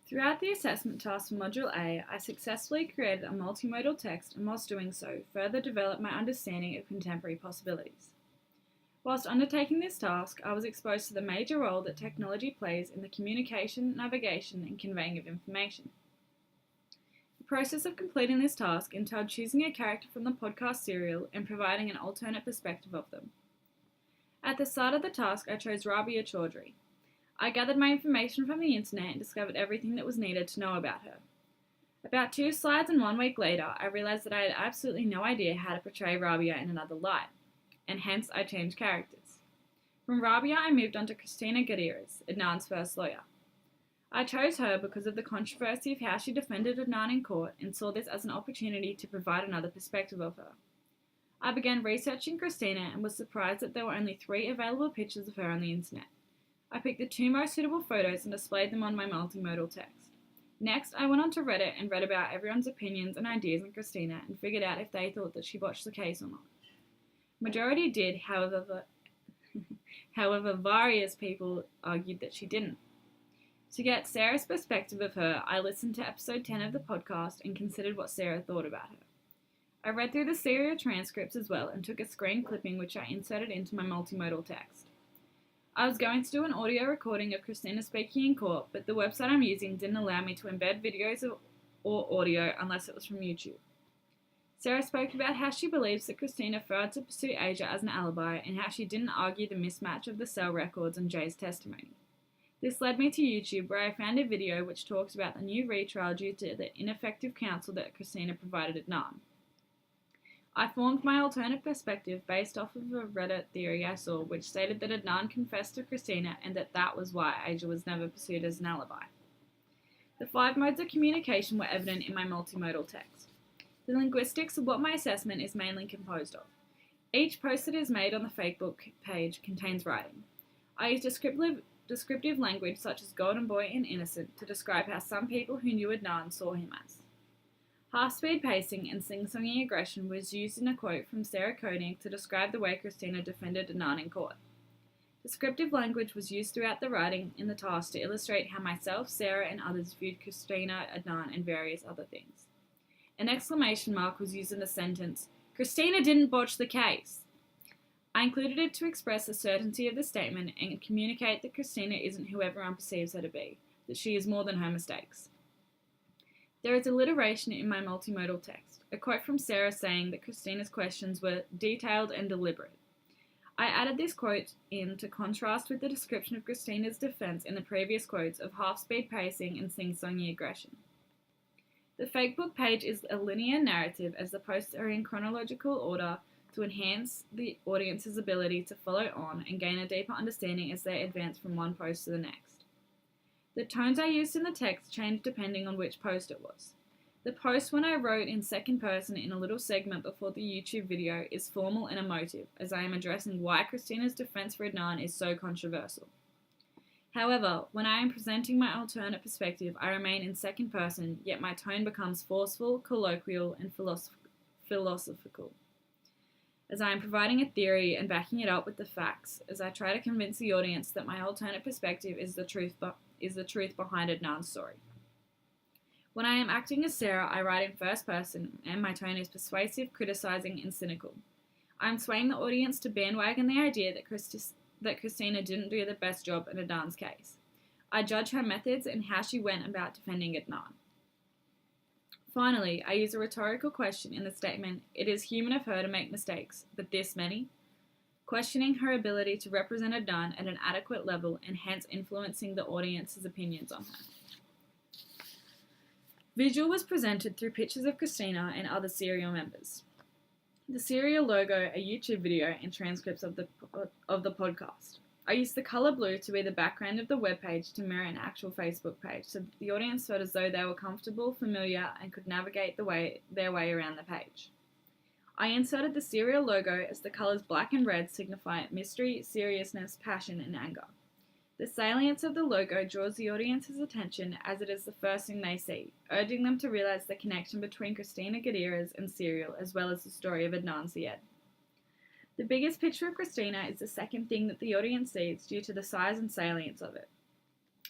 Throughout the assessment task for Module A, I successfully created a multimodal text and whilst doing so, further developed my understanding of contemporary possibilities. Whilst undertaking this task, I was exposed to the major role that technology plays in the communication, navigation, and conveying of information. The process of completing this task entailed choosing a character from the podcast serial and providing an alternate perspective of them. At the start of the task, I chose Rabia Chaudhry. I gathered my information from the internet and discovered everything that was needed to know about her. About 2 slides and 1 week later, I realised that I had absolutely no idea how to portray Rabia in another light, and hence I changed characters. From Rabia, I moved on to Christina Gutierrez, Adnan's first lawyer. I chose her because of the controversy of how she defended Adnan in court and saw this as an opportunity to provide another perspective of her. I began researching Christina and was surprised that there were only 3 available pictures of her on the internet. I picked the 2 most suitable photos and displayed them on my multimodal text. Next, I went on to Reddit and read about everyone's opinions and ideas on Christina and figured out if they thought that she botched the case or not. Majority did, however, various people argued that she didn't. To get Sarah's perspective of her, I listened to episode 10 of the podcast and considered what Sarah thought about her. I read through the serial transcripts as well and took a screen clipping which I inserted into my multimodal text. I was going to do an audio recording of Christina speaking in court, but the website I'm using didn't allow me to embed videos or audio unless it was from YouTube. Sarah spoke about how she believes that Christina failed to pursue Asia as an alibi and how she didn't argue the mismatch of the cell records and Jay's testimony. This led me to YouTube where I found a video which talks about the new retrial due to the ineffective counsel that Christina provided Adnan. I formed my alternate perspective based off of a Reddit theory I saw which stated that Adnan confessed to Christina and that was why Asia was never pursued as an alibi. The 5 modes of communication were evident in my multimodal text. The linguistics of what my assessment is mainly composed of. Each post that is made on the Facebook page contains writing. I use descriptive language such as golden boy and innocent to describe how some people who knew Adnan saw him as. Half-speed pacing and sing-songing aggression was used in a quote from Sarah Koenig to describe the way Christina defended Adnan in court. Descriptive language was used throughout the writing in the task to illustrate how myself, Sarah, and others viewed Christina, Adnan, and various other things. An exclamation mark was used in the sentence, "Christina didn't botch the case." I included it to express the certainty of the statement and communicate that Christina isn't who everyone perceives her to be, that she is more than her mistakes. There is alliteration in my multimodal text, a quote from Sarah saying that Christina's questions were detailed and deliberate. I added this quote in to contrast with the description of Christina's defense in the previous quotes of half-speed pacing and sing-songy aggression. The Fakebook page is a linear narrative as the posts are in chronological order to enhance the audience's ability to follow on and gain a deeper understanding as they advance from one post to the next. The tones I used in the text changed depending on which post it was. The post when I wrote in second person in a little segment before the YouTube video is formal and emotive, as I am addressing why Christina's defense for Adnan is so controversial. However, when I am presenting my alternate perspective, I remain in second person, yet my tone becomes forceful, colloquial, and philosophical, as I am providing a theory and backing it up with the facts, as I try to convince the audience that my alternate perspective is the truth behind Adnan's story. When I am acting as Sarah, I write in first person, and my tone is persuasive, criticizing, and cynical. I am swaying the audience to bandwagon the idea that Christina didn't do the best job in Adnan's case. I judge her methods and how she went about defending Adnan. Finally, I use a rhetorical question in the statement, "It is human of her to make mistakes, but this many?" questioning her ability to represent Adnan at an adequate level and hence influencing the audience's opinions on her. Visual was presented through pictures of Christina and other serial members. The serial logo, a YouTube video, and transcripts of the podcast. I used the color blue to be the background of the webpage to mirror an actual Facebook page, so that the audience felt as though they were comfortable, familiar, and could navigate their way around the page. I inserted the serial logo as the colors black and red signify mystery, seriousness, passion, and anger. The salience of the logo draws the audience's attention as it is the first thing they see, urging them to realize the connection between Christina Gutierrez and Serial, as well as the story of Adnan Syed. The biggest picture of Christina is the second thing that the audience sees due to the size and salience of it.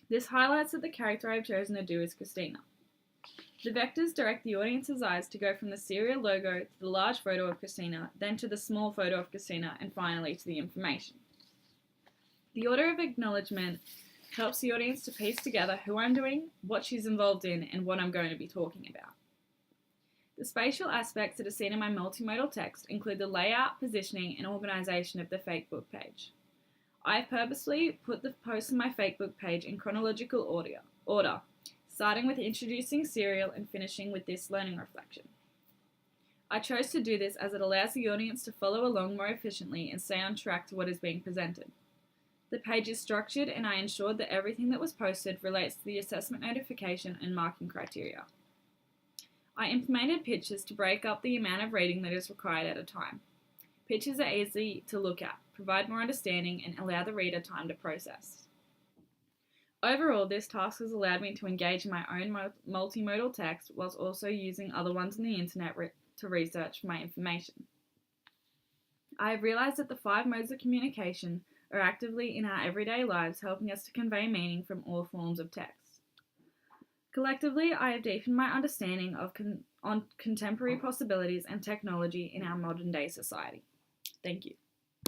This highlights that the character I've chosen to do is Christina. The vectors direct the audience's eyes to go from the serial logo to the large photo of Christina, then to the small photo of Christina, and finally to the information. The order of acknowledgement helps the audience to piece together who I'm doing, what she's involved in, and what I'm going to be talking about. The spatial aspects that are seen in my multimodal text include the layout, positioning, and organisation of the Fakebook page. I have purposely put the posts on my Fakebook page in chronological order, starting with introducing serial and finishing with this learning reflection. I chose to do this as it allows the audience to follow along more efficiently and stay on track to what is being presented. The page is structured, and I ensured that everything that was posted relates to the assessment notification and marking criteria. I implemented pictures to break up the amount of reading that is required at a time. Pictures are easy to look at, provide more understanding, and allow the reader time to process. Overall, this task has allowed me to engage in my own multimodal text whilst also using other ones on the internet to research my information. I have realised that the 5 modes of communication are actively in our everyday lives, helping us to convey meaning from all forms of text. Collectively, I have deepened my understanding of contemporary possibilities and technology in our modern day society. Thank you.